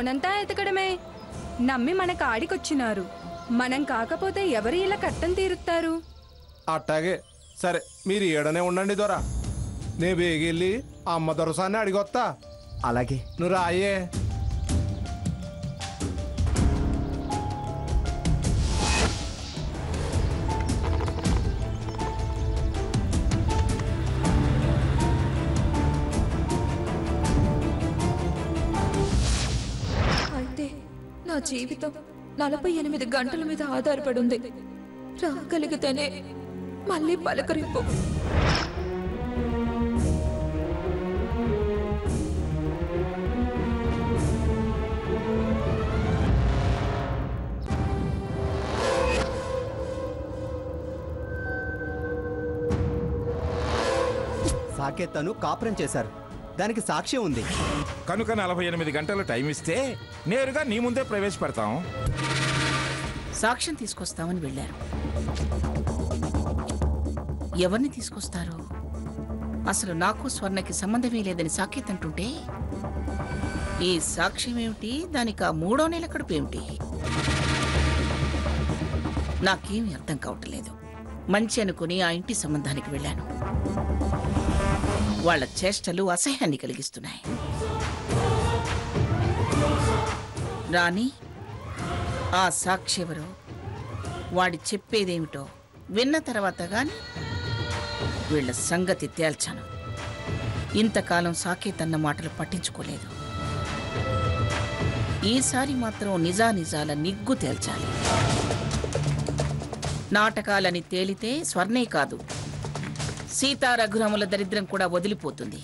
లోనంతా ఎతకడమే. నమ్మి మన కాడికొచ్చినారు. మనం కాకపోతే ఎవరు ఇలా కట్టం తీరుతారు? అట్టాగే. సరే, మీరు ఏడనే ఉండండి దొరా. నే బేగెళ్ళి అమ్మ దొరసాన్ని అడిగొత్తా. అలాగే. నువ్వు రాయే. అయితే నా జీవితం 48 గంటల మీద ఆధారపడి ఉంది. రాగలిగితేనే మళ్ళీ పలకరింపు. సాకేతను కాపురం చేశారు, దానికి సాక్ష్యం ఉంది కనుక 48 గంటలు టైం ఇస్తే నేరుగా నీ ముందే ప్రవేశపెడతాం. సాక్ష్యం తీసుకొస్తామని వెళ్ళారు. ఎవరిని తీసుకొస్తారు? అసలు నాకు స్వర్ణకి సంబంధమే లేదని సాకేత్ అంటుంటే ఈ సాక్ష్యం ఏమిటి, దానికి ఆ 3వ నెల కడుపు ఏమిటి? నాకేమీ అర్థం కావట్లేదు. మంచి అనుకుని ఆ ఇంటి సంబంధానికి వెళ్ళాను. వాళ్ళ చేష్టలు అసహ్యాన్ని కలిగిస్తున్నాయి. రాణి, ఆ సాక్షి ఎవరో, వాడి చెప్పేదేమిటో విన్న తర్వాత గాని వీళ్ళ సంగతి తేల్చాను. ఇంతకాలం సాకేత్ అన్న మాటలు పట్టించుకోలేదు. ఈసారి మాత్రం నిజానిజాల నిగ్గు తేల్చాలి. నాటకాలని తేలితే స్వర్ణే కాదు, సీతారఘురాముల దరిద్రం కూడా వదిలిపోతుంది.